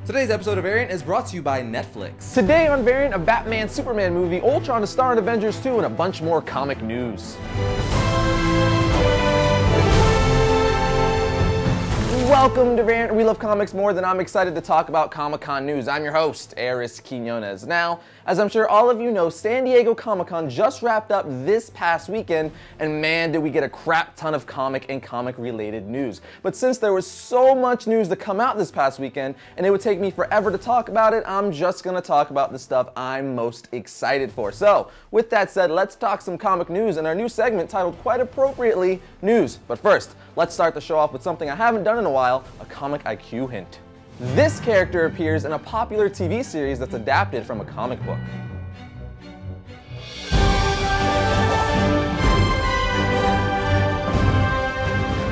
Today's episode of Variant is brought to you by Netflix. Today on Variant, a Batman-Superman movie, Ultron to star in Avengers 2, and a bunch more comic news. Welcome to Variant. We love comics more than I'm excited to talk about Comic-Con news. I'm your host, Arris. Now, as I'm sure all of you know, San Diego Comic-Con just wrapped up this past weekend, and man, did we get a crap ton of comic and comic-related news. But since there was so much news to come out this past weekend, and it would take me forever to talk about it, I'm just gonna talk about the stuff I'm most excited for. So, with that said, let's talk some comic news in our new segment titled, quite appropriately, News. But first, let's start the show off with something I haven't done in a while, a comic IQ hint. This character appears in a popular TV series that's adapted from a comic book.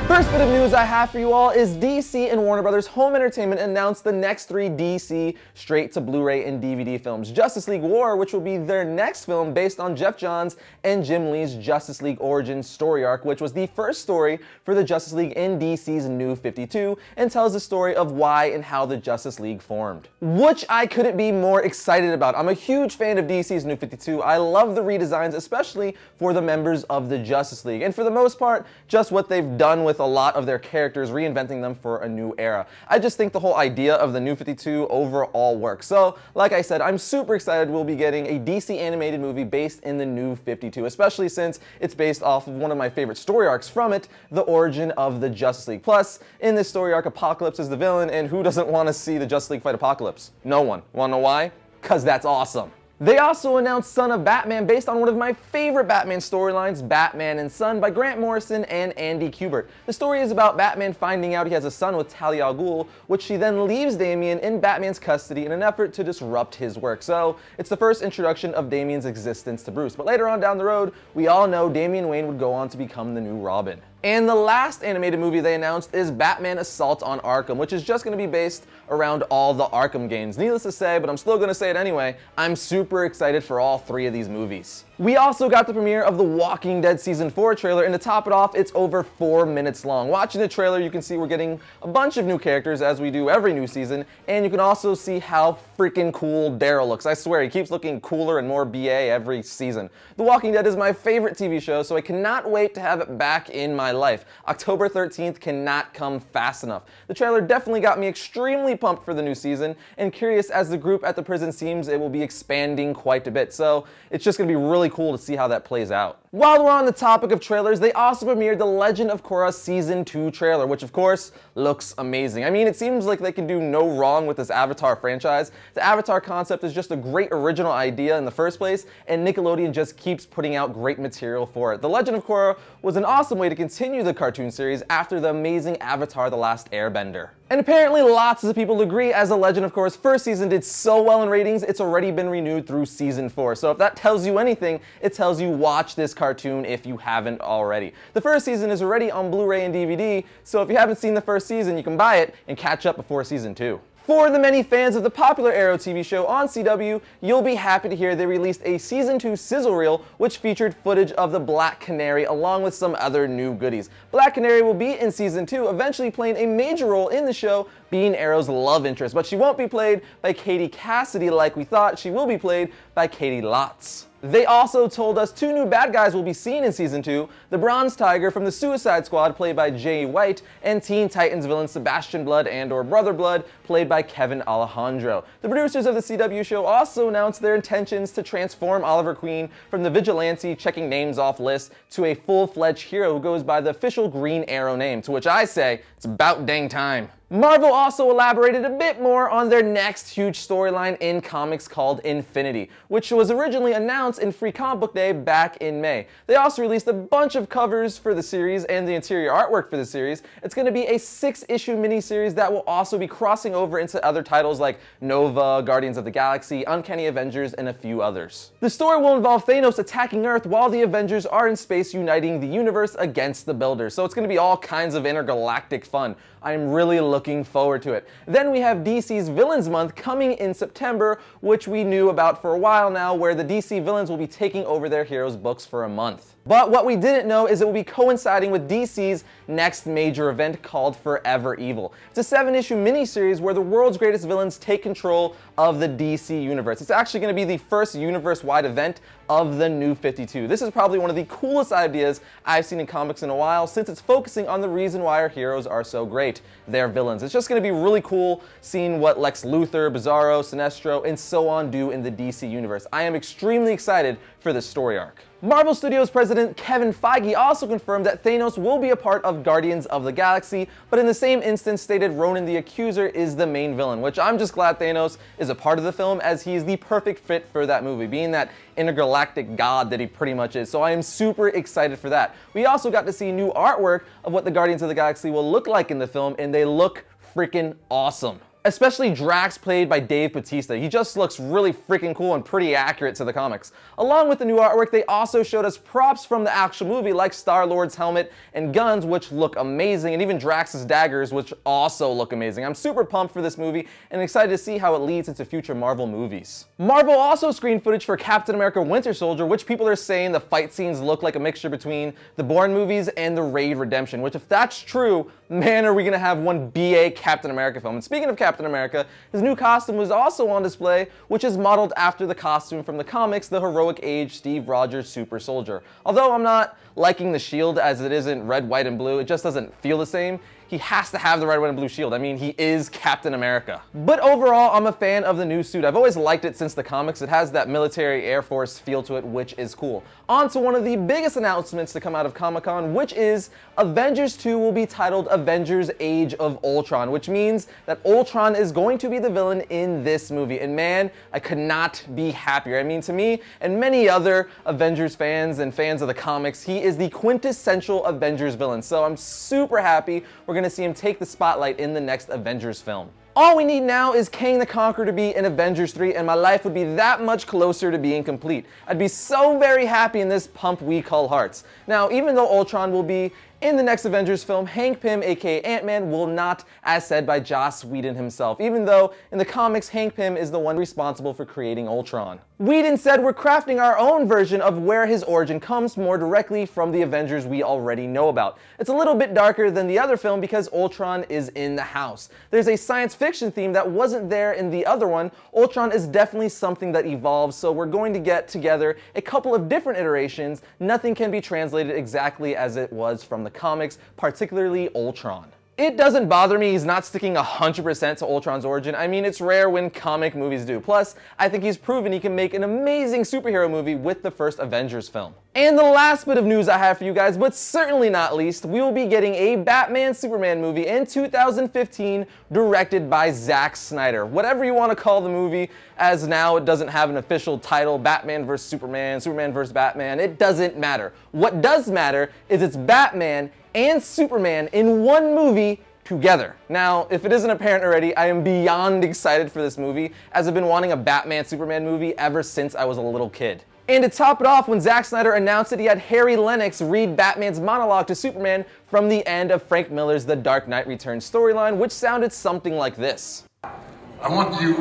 First bit of news I have for you all is DC and Warner Brothers Home Entertainment announced the next 3 DC straight to Blu-ray and DVD films. Justice League War, which will be their next film based on Geoff Johns and Jim Lee's Justice League Origins story arc, which was the first story for the Justice League in DC's New 52 and tells the story of why and how the Justice League formed. Which I couldn't be more excited about. I'm a huge fan of DC's New 52. I love the redesigns, especially for the members of the Justice League. And for the most part, just what they've done with a lot of their characters, reinventing them for a new era. I just think the whole idea of the New 52 overall works. So, like I said, I'm super excited we'll be getting a DC animated movie based in the New 52, especially since it's based off of one of my favorite story arcs from it, the origin of the Justice League. Plus, in this story arc, Apocalypse is the villain, and who doesn't want to see the Justice League fight Apocalypse? No one. Wanna know why? 'Cause that's awesome. They also announced Son of Batman based on one of my favorite Batman storylines, Batman and Son, by Grant Morrison and Andy Kubert. The story is about Batman finding out he has a son with Talia al Ghul, which she then leaves Damian in Batman's custody in an effort to disrupt his work. So, it's the first introduction of Damian's existence to Bruce. But later on down the road, we all know Damian Wayne would go on to become the new Robin. And the last animated movie they announced is Batman Assault on Arkham, which is just going to be based around all the Arkham games. Needless to say, but I'm still going to say it anyway, I'm super excited for all 3 of these movies. We also got the premiere of The Walking Dead Season 4 trailer, and to top it off, it's over 4 minutes long. Watching the trailer, you can see we're getting a bunch of new characters, as we do every new season, and you can also see how freaking cool Daryl looks. I swear, he keeps looking cooler and more BA every season. The Walking Dead is my favorite TV show, so I cannot wait to have it back in my life. October 13th cannot come fast enough. The trailer definitely got me extremely pumped for the new season, and curious as the group at the prison seems it will be expanding quite a bit, so it's just going to be really cool to see how that plays out. While we're on the topic of trailers, they also premiered the Legend of Korra Season 2 trailer, which of course looks amazing. I mean, it seems like they can do no wrong with this Avatar franchise. The Avatar concept is just a great original idea in the first place, and Nickelodeon just keeps putting out great material for it. The Legend of Korra was an awesome way to continue the cartoon series after the amazing Avatar: The Last Airbender. And apparently lots of people agree, as The Legend of Korra's first season did so well in ratings, it's already been renewed through Season 4. So if that tells you anything, it tells you watch this cartoon if you haven't already. The first season is already on Blu-ray and DVD, so if you haven't seen the first season, you can buy it and catch up before Season 2. For the many fans of the popular Arrow TV show on CW, you'll be happy to hear they released a Season 2 sizzle reel which featured footage of the Black Canary along with some other new goodies. Black Canary will be in Season 2, eventually playing a major role in the show, being Arrow's love interest, but she won't be played by Katie Cassidy like we thought. She will be played by Katie Lotz. They also told us 2 new bad guys will be seen in Season 2, the Bronze Tiger from the Suicide Squad played by Jay White, and Teen Titans villain Sebastian Blood and/or Brother Blood played by Kevin Alejandro. The producers of the CW show also announced their intentions to transform Oliver Queen from the vigilante checking names off lists to a full-fledged hero who goes by the official Green Arrow name, to which I say, it's about dang time. Marvel also elaborated a bit more on their next huge storyline in comics called Infinity, which was originally announced in Free Comic Book Day back in May. They also released a bunch of covers for the series and the interior artwork for the series. It's going to be a 6-issue miniseries that will also be crossing over into other titles like Nova, Guardians of the Galaxy, Uncanny Avengers, and a few others. The story will involve Thanos attacking Earth while the Avengers are in space uniting the universe against the Builders, so it's going to be all kinds of intergalactic fun. I'm really looking forward to it. Then we have DC's Villains Month coming in September, which we knew about for a while now, where the DC villains will be taking over their heroes' books for a month. But what we didn't know is it will be coinciding with DC's next major event called Forever Evil. It's a 7-issue miniseries where the world's greatest villains take control of the DC universe. It's actually going to be the first universe-wide event of the New 52. This is probably one of the coolest ideas I've seen in comics in a while, since it's focusing on the reason why our heroes are so great, their villains. It's just going to be really cool seeing what Lex Luthor, Bizarro, Sinestro, and so on do in the DC universe. I am extremely excited for this story arc. Marvel Studios president Kevin Feige also confirmed that Thanos will be a part of Guardians of the Galaxy, but in the same instance stated Ronan the Accuser is the main villain, which I'm just glad Thanos is a part of the film, as he is the perfect fit for that movie, being that intergalactic god that he pretty much is. So I am super excited for that. We also got to see new artwork of what the Guardians of the Galaxy will look like in the film, and they look freaking awesome. Especially Drax, played by Dave Bautista. He just looks really freaking cool and pretty accurate to the comics. Along with the new artwork, they also showed us props from the actual movie, like Star-Lord's helmet and guns, which look amazing, and even Drax's daggers, which also look amazing. I'm super pumped for this movie and excited to see how it leads into future Marvel movies. Marvel also screened footage for Captain America Winter Soldier, which people are saying the fight scenes look like a mixture between the Bourne movies and the Raid Redemption, which, if that's true, man, are we gonna have one BA Captain America film. And speaking of Captain America, his new costume was also on display, which is modeled after the costume from the comics, the heroic age Steve Rogers Super Soldier. Although I'm not liking the shield, as it isn't red, white, and blue, it just doesn't feel the same. He has to have the red, white, and blue shield. I mean, he is Captain America. But overall, I'm a fan of the new suit. I've always liked it since the comics. It has that military Air Force feel to it, which is cool. On to one of the biggest announcements to come out of Comic-Con, which is Avengers 2 will be titled Avengers Age of Ultron, which means that Ultron is going to be the villain in this movie. And man, I could not be happier. I mean, to me and many other Avengers fans and fans of the comics, he is the quintessential Avengers villain. So I'm super happy we're going to see him take the spotlight in the next Avengers film. All we need now is Kang the Conqueror to be in Avengers 3, and my life would be that much closer to being complete. I'd be so very happy in this pump we call hearts. Now, even though Ultron will be in the next Avengers film, Hank Pym, aka Ant-Man, will not, as said by Joss Whedon himself, even though in the comics, Hank Pym is the one responsible for creating Ultron. Whedon said we're crafting our own version of where his origin comes more directly from the Avengers we already know about. It's a little bit darker than the other film because Ultron is in the house. There's a science fiction theme that wasn't there in the other one. Ultron is definitely something that evolves, so we're going to get together a couple of different iterations. Nothing can be translated exactly as it was from the comics, particularly Ultron. It doesn't bother me he's not sticking 100% to Ultron's origin. I mean, it's rare when comic movies do. Plus, I think he's proven he can make an amazing superhero movie with the first Avengers film. And the last bit of news I have for you guys, but certainly not least, we will be getting a Batman-Superman movie in 2015 directed by Zack Snyder. Whatever you want to call the movie, as now it doesn't have an official title, Batman vs. Superman, Superman vs. Batman, it doesn't matter. What does matter is it's Batman and Superman in one movie together. Now, if it isn't apparent already, I am beyond excited for this movie, as I've been wanting a Batman-Superman movie ever since I was a little kid. And to top it off, when Zack Snyder announced it, he had Harry Lennix read Batman's monologue to Superman from the end of Frank Miller's The Dark Knight Returns storyline, which sounded something like this. I want you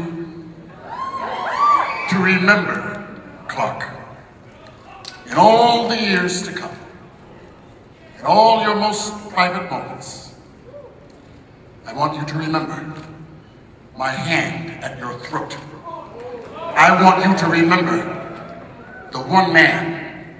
to remember, Clark, in all the years to come, in all your most private moments, I want you to remember my hand at your throat. I want you to remember the one man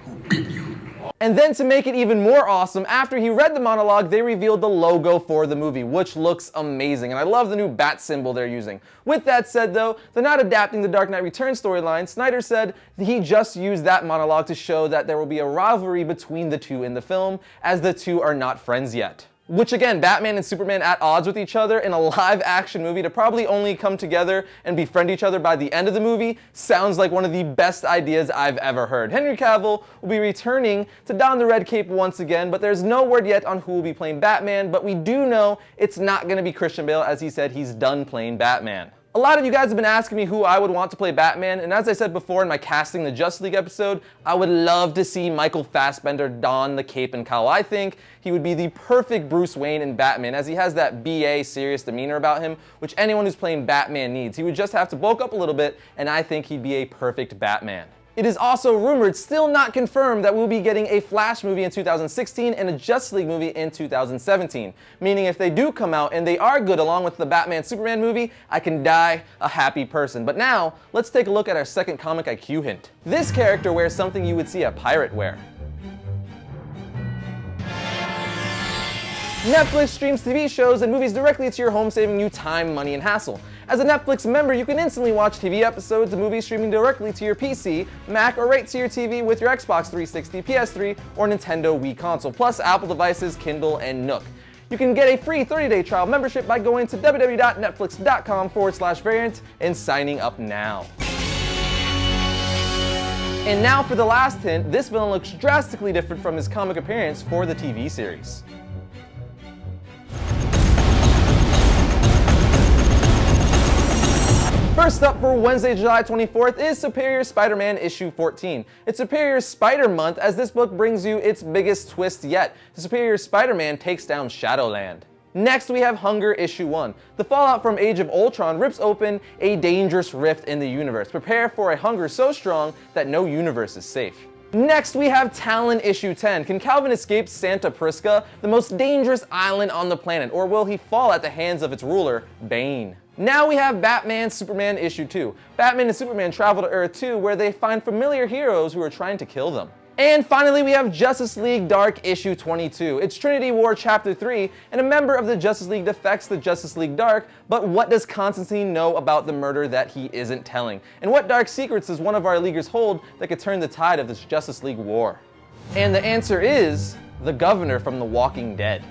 who beat you. And then to make it even more awesome, after he read the monologue, they revealed the logo for the movie, which looks amazing. And I love the new bat symbol they're using. With that said though, they're not adapting the Dark Knight Returns storyline. Snyder said he just used that monologue to show that there will be a rivalry between the two in the film, as the two are not friends yet. Which again, Batman and Superman at odds with each other in a live action movie to probably only come together and befriend each other by the end of the movie sounds like one of the best ideas I've ever heard. Henry Cavill will be returning to don the red cape once again, but there's no word yet on who will be playing Batman, but we do know it's not going to be Christian Bale, as he said he's done playing Batman. A lot of you guys have been asking me who I would want to play Batman, and as I said before in my Casting the Justice League episode, I would love to see Michael Fassbender don the cape and cowl. I think he would be the perfect Bruce Wayne in Batman, as he has that BA serious demeanor about him, which anyone who's playing Batman needs. He would just have to bulk up a little bit, and I think he'd be a perfect Batman. It is also rumored, still not confirmed, that we'll be getting a Flash movie in 2016 and a Justice League movie in 2017. Meaning if they do come out and they are good along with the Batman Superman movie, I can die a happy person. But now, let's take a look at our second comic IQ hint. This character wears something you would see a pirate wear. Netflix streams TV shows and movies directly to your home, saving you time, money, and hassle. As a Netflix member, you can instantly watch TV episodes and movies streaming directly to your PC, Mac, or right to your TV with your Xbox 360, PS3, or Nintendo Wii console, plus Apple devices, Kindle, and Nook. You can get a free 30-day trial membership by going to www.netflix.com/variant and signing up now. And now for the last hint, this villain looks drastically different from his comic appearance for the TV series. First up for Wednesday, July 24th is Superior Spider-Man issue 14. It's Superior Spider Month as this book brings you its biggest twist yet. The Superior Spider-Man takes down Shadowland. Next we have Hunger issue 1. The fallout from Age of Ultron rips open a dangerous rift in the universe. Prepare for a hunger so strong that no universe is safe. Next we have Talon issue 10. Can Calvin escape Santa Prisca, the most dangerous island on the planet, or will he fall at the hands of its ruler, Bane? Now we have Batman Superman issue 2. Batman and Superman travel to Earth 2 where they find familiar heroes who are trying to kill them. And finally we have Justice League Dark issue 22. It's Trinity War chapter 3 and a member of the Justice League defects the Justice League Dark, but what does Constantine know about the murder that he isn't telling? And what dark secrets does one of our Leaguers hold that could turn the tide of this Justice League war? And the answer is the governor from The Walking Dead.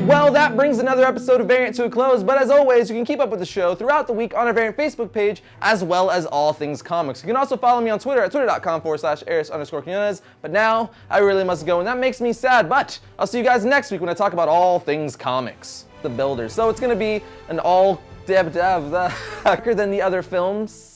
Well, that brings another episode of Variant to a close, but as always, you can keep up with the show throughout the week on our Variant Facebook page, as well as all things comics. You can also follow me on Twitter at twitter.com/Arris_Quinones, but now I really must go, and that makes me sad, but I'll see you guys next week when I talk about all things comics. The Builders. So it's gonna be an all darker than the other films.